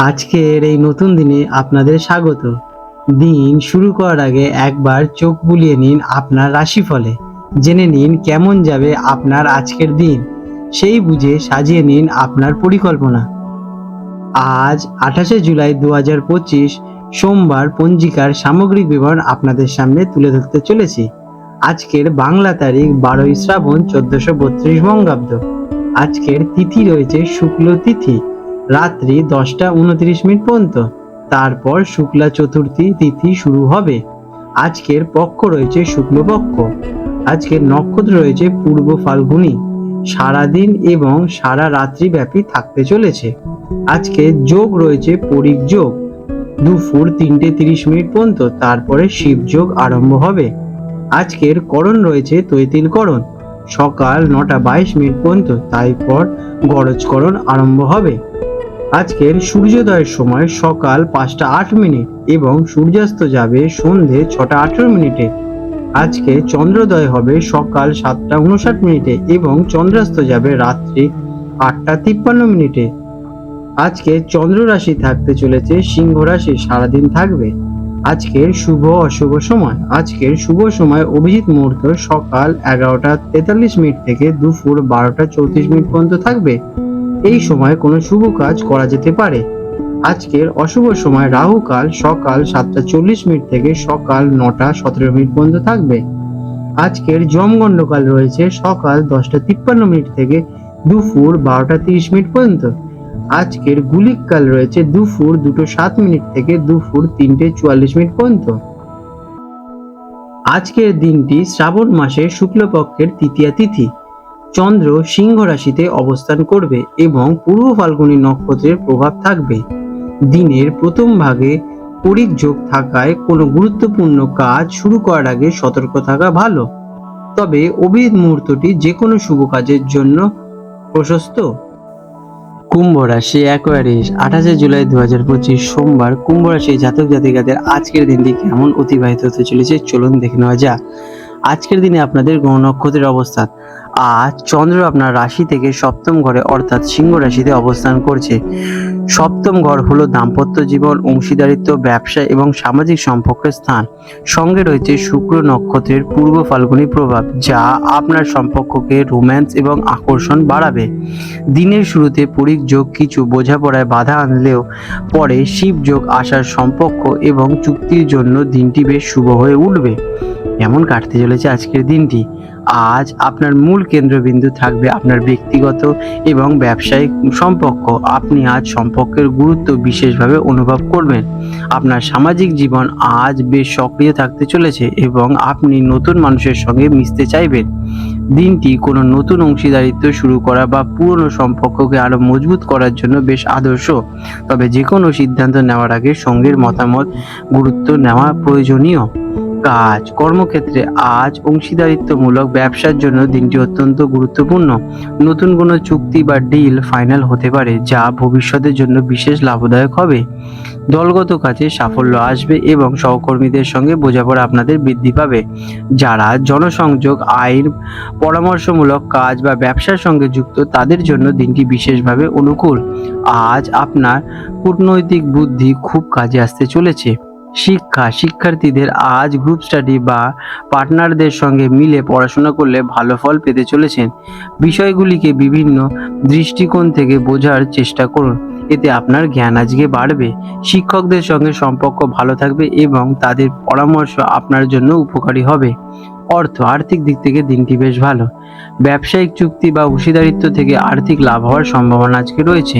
আজকের এই নতুন দিনে আপনাদের স্বাগত। দিন শুরু করার আগে একবার চোখ বুলিয়ে নিন আপনার রাশিফলে। জেনে নিন কেমন যাবে আপনার আজকের দিন, সেই বুঝে সাজিয়ে নিন আপনার পরিকল্পনা। আজ 28শে জুলাই 2025 সোমবার পঞ্জিকার সামগ্রিক বিবরণ আপনাদের সামনে তুলে ধরতে চলেছি। আজকের বাংলা তারিখ 12ই শ্রাবণ 1432 বঙ্গাব্দ। আজকের তিথি রয়েছে শুক্ল তিথি, রাত্রি 10টা 29 মিনিট পর্যন্ত। তারপর শুক্লা চতুর্থী তিথি শুরু হবে। আজকের পক্ষ রয়েছে শুক্লপক্ষ। আজকের নক্ষত্র রয়েছে পূর্ব ফাল্গুনী। সারাদিন এবং সারা রাত্রি ব্যাপী থাকতে চলেছে। আজকে যোগ রয়েছে পরিক যোগ, দুপুর 3টে 30 মিনিট পর্যন্ত। তারপরে শিব যোগ আরম্ভ হবে। আজকের করণ রয়েছে তৈতিল করণ, সকাল 9টা 22 মিনিট পর্যন্ত। তারপর গরজকরণ আরম্ভ হবে। আজকের সূর্যোদয়ের সময় সকাল 5টা 8 মিনিট এবং সূর্যাস্ত যাবে সন্ধে 6টা 18 মিনিটে। আজকে চন্দ্রোদয় হবে সকাল 7টা 59 মিনিটে এবং চন্দ্রাস্ত যাবে রাত্রি 8টা 53 মিনিটে। আজকে চন্দ্র রাশি থাকতে চলেছে সিংহ রাশি, সারাদিন থাকবে। আজকের শুভ অশুভ সময়। আজকের শুভ সময় অভিজিৎ মুহূর্ত সকাল 11টা 43 মিনিট থেকে দুপুর 12টা 34 মিনিট পর্যন্ত থাকবে। এই সময় কোনো শুভ কাজ করা যেতে পারে। আজকের অশুভ সময় রাহুকাল সকাল 7টা 40 মিনিট থেকে সকাল 9টা 17 মিনিট পর্যন্ত থাকবে। আজকের যমগণ্ডকাল রয়েছে সকাল 10টা 53 মিনিট থেকে দুপুর 12টা 30 মিনিট পর্যন্ত। আজকের গুলিক কাল রয়েছে দুপুর 2টো 7 মিনিট থেকে দুপুর 3টে 44 মিনিট পর্যন্ত। আজকের দিনটি শ্রাবণ মাসের শুক্লপক্ষের তৃতীয়া তিথি। চন্দ্র সিংহ রাশিতে অবস্থান করবে এবং পূর্ব ফাল্গুনী নক্ষত্রের প্রভাব থাকবে। দিনের প্রথম ভাগে পরিক যোগ থাকায় কোনো গুরুত্বপূর্ণ কাজ শুরু করার আগে সতর্ক থাকা ভালো। তবে অভিজিৎ মুহূর্তটি যে কোনো শুভ কাজের জন্য প্রশস্ত। কুম্ভ রাশি অ্যাকোয়ারিয়াস, 28শে জুলাই 2025 সোমবার কুম্ভ রাশি জাতক জাতিকাদের আজকের দিনটি কেমন অতিবাহিত হতে চলেছে চলুন দেখে নেওয়া যাক। আজকের দিনে আপনাদের গ্রহ নক্ষত্রের অবস্থান। আজ চন্দ্র আপনার রাশি থেকে সপ্তম ঘরে অর্থাৎ সিংহ রাশিতে অবস্থান করছে। সপ্তম ঘর হলো দাম্পত্য জীবন, অংশীদারিত্ব, ব্যবসা এবং সামাজিক সম্পর্কের স্থান। সঙ্গে রয়েছে শুক্র নক্ষত্রের পূর্ব ফাল্গুনী প্রভাব, যা আপনার সম্পর্ককে রোম্যান্স এবং আকর্ষণ বাড়াবে। দিনের শুরুতে পরিক যোগ কিছু বোঝাপড়ায় বাধা আনলেও পরে শিব যোগ আসার সম্পর্ক এবং চুক্তির জন্য দিনটি বেশ শুভ হয়ে উঠবে। কেমন কাটতে চলেছে আজকের দিনটি? আজ আপনার মূল কেন্দ্রবিন্দু থাকবে আপনার ব্যক্তিগত এবং ব্যবসায়িক সম্পর্ক। আপনি আজ সম্পর্কের গুরুত্ব বিশেষভাবে অনুভব করবেন। আপনার সামাজিক জীবন আজ বেশ সক্রিয় থাকতে চলেছে এবং আপনি নতুন মানুষের সঙ্গে মিশতে চাইবেন। দিনটি কোনো নতুন অংশীদারিত্ব শুরু করা বা পুরনো সম্পর্ককে আরো মজবুত করার জন্য বেশ আদর্শ। তবে যে কোনো সিদ্ধান্ত নেওয়ার আগে সঙ্গীর মতামত গুরুত্ব নেওয়া প্রয়োজনীয়। কাজ কর্মক্ষেত্রে আজ অংশীদারিত্বমূলক ব্যবসার জন্য দিনটি অত্যন্ত গুরুত্বপূর্ণ। নতুন কোনো চুক্তি বা ডিল ফাইনাল হতে পারে, যা ভবিষ্যতের জন্য বিশেষ লাভদায়ক হবে। দলগত কাজে সাফল্য আসবে এবং সহকর্মীদের সঙ্গে বোঝাপড়া আপনাদের বৃদ্ধি পাবে। যারা জনসংযোগ, আইন, পরামর্শমূলক কাজ বা ব্যবসার সঙ্গে যুক্ত তাদের জন্য দিনটি বিশেষভাবে অনুকূল। আজ আপনার কূটনৈতিক বুদ্ধি খুব কাজে আসতে চলেছে। শিক্ষার্থীদের আজ গ্রুপ স্টাডি বা পার্টনারদের সঙ্গে মিলে পড়াশোনা করলে ভালো ফল পেতে চলেছেন। বিষয়গুলিকে বিভিন্ন দৃষ্টিকোণ থেকে বোঝার চেষ্টা করুন, এতে আপনার জ্ঞান আজকে বাড়বে। শিক্ষকদের সঙ্গে সম্পর্ক ভালো থাকবে এবং তাদের পরামর্শ আপনার জন্য উপকারী হবে। আর্থিক দিক থেকে দিনটি বেশ ভালো। ব্যবসায়িক চুক্তি বা অংশীদারিত্ব থেকে আর্থিক লাভ হওয়ার সম্ভাবনা আজকে রয়েছে।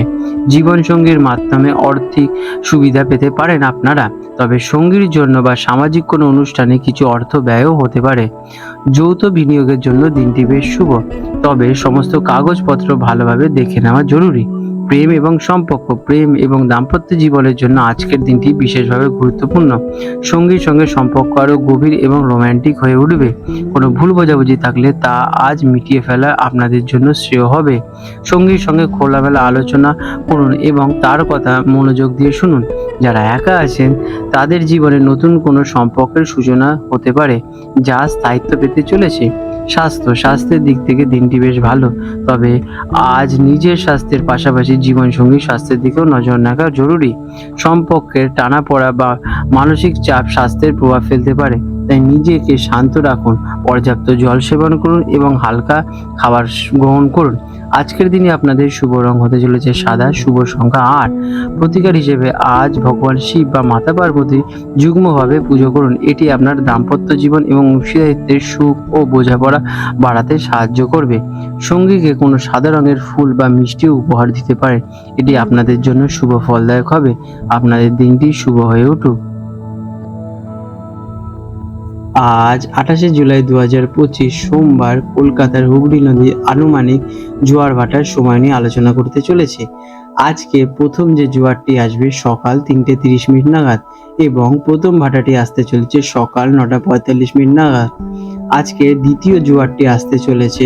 জীবনসঙ্গীর মাধ্যমে আর্থিক সুবিধা পেতে পারেন আপনারা। তবে সঙ্গীর জন্য বা সামাজিক কোনো অনুষ্ঠানে কিছু অর্থ ব্যয়ও হতে পারে। যৌথ বিনিয়োগের জন্য দিনটি বেশ শুভ, তবে সমস্ত কাগজপত্র ভালোভাবে দেখে নেওয়া জরুরি। প্রেম এবং দাম্পত্য জীবনের জন্য আজকের দিনটি বিশেষভাবে গুরুত্বপূর্ণ। সঙ্গীর সঙ্গে সম্পর্ক আরো গভীর এবং রোমান্টিক হয়ে উঠবে। কোনো ভুল বোঝাবুঝি থাকলে তা আজ মিটিয়ে ফেলা আপনাদের জন্য শ্রেয় হবে। সঙ্গীর সঙ্গে খোলামেলা আলোচনা করুন এবং তার কথা মনোযোগ দিয়ে শুনুন। যারা একা আছেন তাদের জীবনে নতুন কোনো সম্পর্কের সূচনা হতে পারে, যা স্থায়িত্ব পেতে চলেছে। স্বাস্থ্যের দিক থেকে দিনটি বেশ ভালো, তবে আজ নিজের স্বাস্থ্যের পাশাপাশি জীবনসঙ্গীর স্বাস্থ্যের দিকেও নজর রাখা জরুরি। সম্পর্কের টানাপোড়া বা মানসিক চাপ স্বাস্থ্যের প্রভাব ফেলতে পারে, তাই নিজেকে শান্ত রাখুন, পর্যাপ্ত জল সেবন করুন এবং হালকা খাবার গ্রহণ করুন। আজকের দিনে আপনাদের শুভ রং হতে চলেছে সাদা, শুভ সংখ্যা 8। প্রতিকার হিসেবে আজ ভগবান শিব বা মাতা পার্বতী যুগ্মভাবে পুজো করুন। এটি আপনার দাম্পত্য জীবন এবং অংশীদারিত্বের সুখ ও বোঝাপড়া বাড়াতে সাহায্য করবে। সঙ্গীকে কোনো সাদা রঙের ফুল বা মিষ্টি উপহার দিতে পারেন, এটি আপনাদের জন্য শুভ ফলদায়ক হবে। আপনাদের দিনটি শুভ হয়ে উঠুক। আজ 28শে জুলাই 2025 সোমবার কলকাতার হুগলি নদীর আনুমানিক জোয়ার ভাটার সময় নিয়ে আলোচনা করতে চলেছে। আজকে প্রথম যে জোয়ারটি আসবে সকাল 3:30 নাগাদ এবং প্রথম ভাটাটি আসতে চলেছে সকাল 9:45 নাগাদ। আজকে দ্বিতীয় জোয়ারটি আসতে চলেছে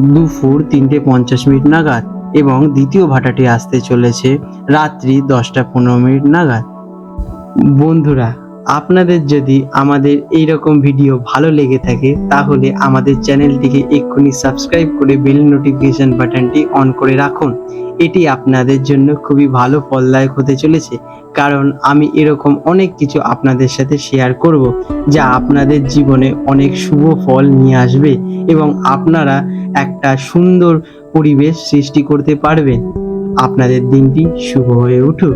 দুপুর 3:50 নাগাদ এবং দ্বিতীয় ভাটাটি আসতে চলেছে রাত্রি 10:15 নাগাদ। বন্ধুরা, আপনাদের যদি আমাদের এই রকম ভিডিও ভালো লেগে থাকে তাহলে আমাদের চ্যানেলটিকে এক্ষুনি সাবস্ক্রাইব করে বেল নোটিফিকেশন বাটনটি অন করে রাখুন। এটি আপনাদের জন্য খুবই ভালো ফলদায়ক হতে চলেছে, কারণ আমি এরকম অনেক কিছু আপনাদের সাথে শেয়ার করব যা আপনাদের জীবনে অনেক শুভ ফল নিয়ে আসবে এবং আপনারা একটা সুন্দর পরিবেশ সৃষ্টি করতে পারবেন। আপনাদের দিনটি শুভ হয়ে উঠুক।